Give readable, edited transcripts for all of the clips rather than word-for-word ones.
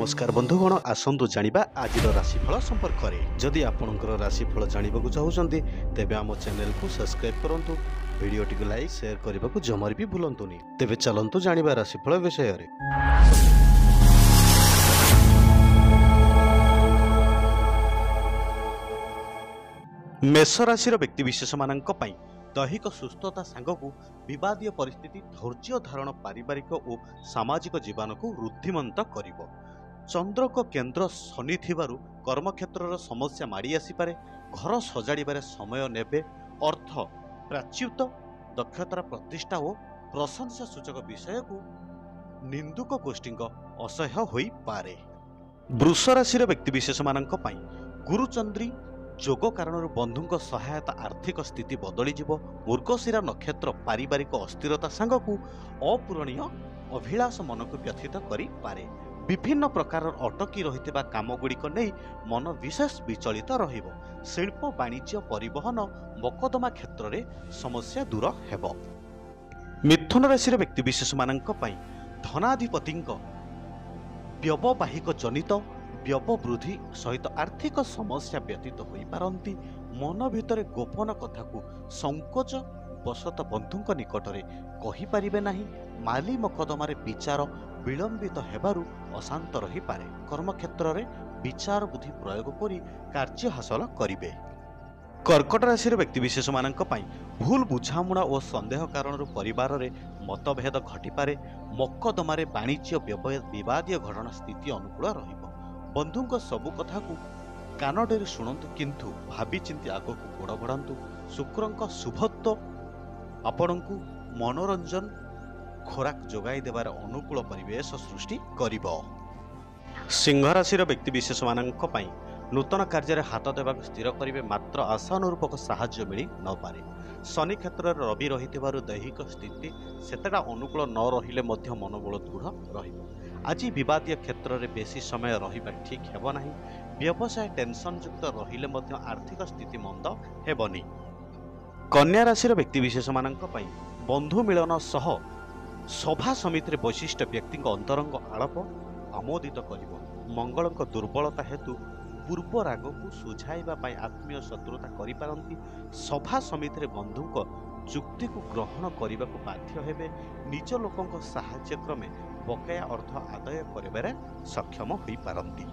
नमस्कार बंधुगण आसतु जानिबा आजिर राशिफल संपर्क में। जदि आपणकर राशिफल जानवाक चाहते तेबे आम चैनल को सब्सक्राइब करंतु, वीडियोटी को लाइक शेयर करने को जमार भी भूलंतुनि। तेबे चलंतु जानिबा राशिफल विषय रे। मेष राशि व्यक्तिविशेष मानक पई दैहिक सुस्थता सांगकु विवादीय परिस्थिति धैर्य धारण पारिवारिक और सामाजिक जीवन को वृद्धिमंत करिवो। चंद्र को केन्द्र शनि थिबारु कर्मक्षेत्र समस्या माड़ी आसीपारे। घर सजाड़बार समय नेबे। अर्थ प्राच्युत दक्षतार प्रतिष्ठा और प्रशंसा सूचक विषय को निंदुक गोष्ठी असह्य होई पारे। वृष राशि व्यक्तिविशेष मानक पई गुरुचंद्री जोग कारण बंधु सहायता आर्थिक स्थिति बदली जीवो। मृगशिरा नक्षत्र पारिवारिक अस्थिरता सांगकु अपूरणीय अभिलाष मन को व्यथित करि पारे। विभिन्न प्रकार अटकी रहिथिबा काम गुड़िक नहीं मन विशेष विचलित रहिबो। शिल्प वाणिज्य परिवहन मकदमा क्षेत्र में समस्या दूर हेबो। मिथुन राशि व्यक्तिविशेष मानक पई धनाधिपतिंक व्यववाहिक जनित व्यववृद्धि सहित आर्थिक समस्या व्यतीत हो पारती। मन भितर गोपन कथा को संकोच बशत बंधु निकट में कहींपारे ना। माली मकदमार विचार विलंबित हेबारु अशांत रही पारे। कर्मक्षेत्र में विचार बुद्धि प्रयोग करी कार्य हासिल करिवे। कर्कट राशि व्यक्तिविशेष मानक पई भूल बुझामुणा और संदेह कारण परिवार में मतभेद घटिपारे। मकदमार वाणिज्य विवादीय घटना स्थिति अनुकूल रहिबो। बंधुଙ୍କ सबु कथा को कानडेर शुणु, किंतु भावी चिंती आग को गोड़ बढ़ातु। शुक्रंक शुभत्व आपण को मनोरंजन खोराक जोगाई देवार अनुकूल परिवेश सृष्टि करिबो। सिंह राशि व्यक्तिविशेष मानक पई नूतन कार्य हाथ देवाक स्थिर करिवे, मात्र आशानुरूपक साहाय्य मिली न पारे। शनि क्षेत्र में रवि रही दैहिक स्थिति सेतेटा अनुकूल न रहिले मध्य मनोबल दृढ़ रहिबो। आज विवादीय क्षेत्र में बेसी समय रहिबा ठीक हेबो नाही। व्यवसाय टेंशन युक्त रहिले मध्य आर्थिक स्थिति मंद हेबनी। कन्या राशि व्यक्तिविशेष मानक पई बंधु मिलन सह सभा समिति वैशिष्ट व्यक्ति अंतरंग आलाप आमोदित करिवो। मंगल दुर्बलता हेतु पूर्व राग को सुझाइबा पई आत्मीय शत्रुता करि पारंती। सभा समिति बंधुक चुक्ति को ग्रहण करने को बाध्य हेबे। निज लोकों साहाय्य क्रमे बकाया अर्थ आदाय करिबारे सक्षम होई पारंती।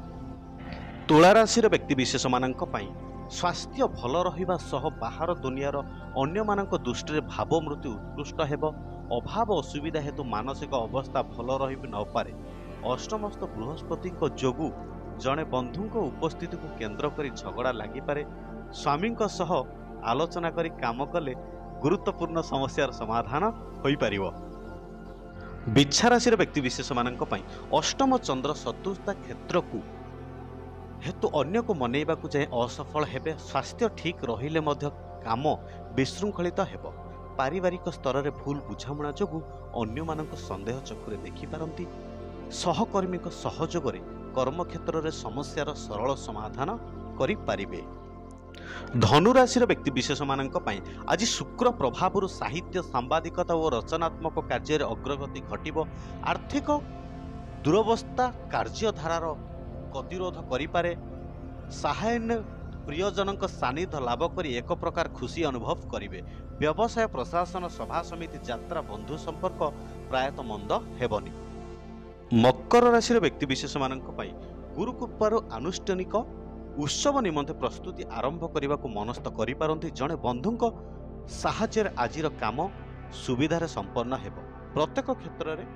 तुला राशि व्यक्तिविशेष मानक पई स्वास्थ्य भल रहिबा सह बाहर दुनियार अन्य मानक दृष्टि भावमृत्यु उत्कृष्ट हेबो। अभाव असुविधा हेतु मानसिक अवस्था भल रहि न पारे। अष्टमस्त बृहस्पति जोगु जड़े बंधु उपस्थिति को केन्द्र करी झगड़ा लगी पारे। स्वामी सह आलोचना करी काम कले गुरुत्वपूर्ण समस्यार समाधान होई पारिबो। बिच्छा राशि व्यक्तिविशेष मानक पई अष्टम चंद्र चतुर्थ क्षेत्र को हेतु अन्य को मनैबा को जाए असफल हेबे। स्वास्थ्य ठीक रहिले मध्य काम विशृंखलित हेबो। पारिवारिक स्तर में भूल बुझामुणा जोगु अन्य मानक संदेह चक्षुरे देखि पारंती। सहकर्मी सहयोग रे कर्मक्षेत्र में समस्यार सरल समाधान करि पारिबे। धनुराशि व्यक्तिविशेष मानक पई आज शुक्र प्रभाव साहित्य सांबादिकता और रचनात्मक कार्य अग्रगति घटिबो। आर्थिक दुरवस्था कार्यधारार गतिरोध करिपारे। सहायन प्रियजन सानिध्य लाभ करी एक प्रकार खुशी अनुभव करिवे। व्यवसाय प्रशासन सभा समिति यात्रा बंधु संपर्क प्रायत मंद हेबनी। मकर राशि व्यक्तिविशेष मानक पई गुरु कृपारु आनुष्ठानिक उत्सव निमंते प्रस्तुति आरंभ करने को मनस्थ करि पारंती। जड़े बंधुक साहाय्य आजिर काम सुविधार संपन्न हेबो। प्रत्येक क्षेत्र में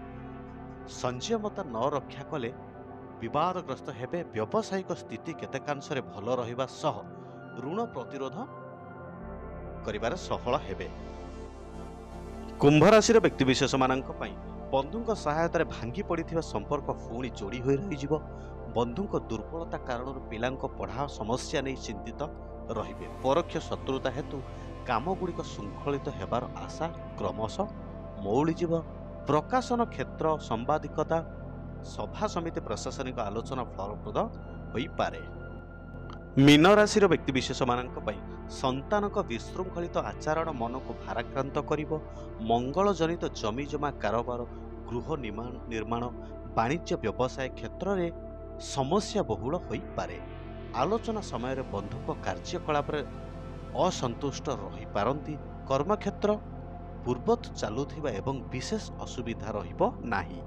संयमता न रक्षा कले विवादग्रस्त हेबे। व्यावसायिक स्थिति केतेकांश भल रहिबा सह ऋण प्रतिरोध करिबार सफल हेबे। कुंभ राशि व्यक्तिविशेष मानक पई बंधुक सहायतार भांगी पड़िथिबा संपर्क पुणी जोड़ी होई रहिजिवो। बंधुक दुर्बलता कारण पिलांक पढ़ा समस्या नहीं चिंतित रहिबे। परोक्ष शत्रुता हेतु काम गुड़िक श्रृंखलित हेबार आशा क्रमश मौलिजिव। प्रकाशन क्षेत्र संवादिकता सभा समिति प्रशासनिक आलोचना फलप्रद होई पारे। मीन राशि व्यक्तिविशेष मानक पई संतानक विशृंखलित आचरण मन को भाराक्रांत करिवो। मंगल जनित जमी जमा कारोबार गृह निर्माण वाणिज्य व्यवसाय क्षेत्र में ସମସ୍ୟା ବହୁଳ ହୋଇପାରେ। ଆଲୋଚନା ସମୟରେ ବନ୍ଧୁଙ୍କ କାର୍ଯ୍ୟକଳାପରେ ଅସନ୍ତୁଷ୍ଟ ରହିପାରନ୍ତି। କର୍ମକ୍ଷେତ୍ର ପୂର୍ବତୁ ଚାଲୁଥିବା ଏବଂ ବିଶେଷ ଅସୁବିଧା ରହିବ ନାହିଁ।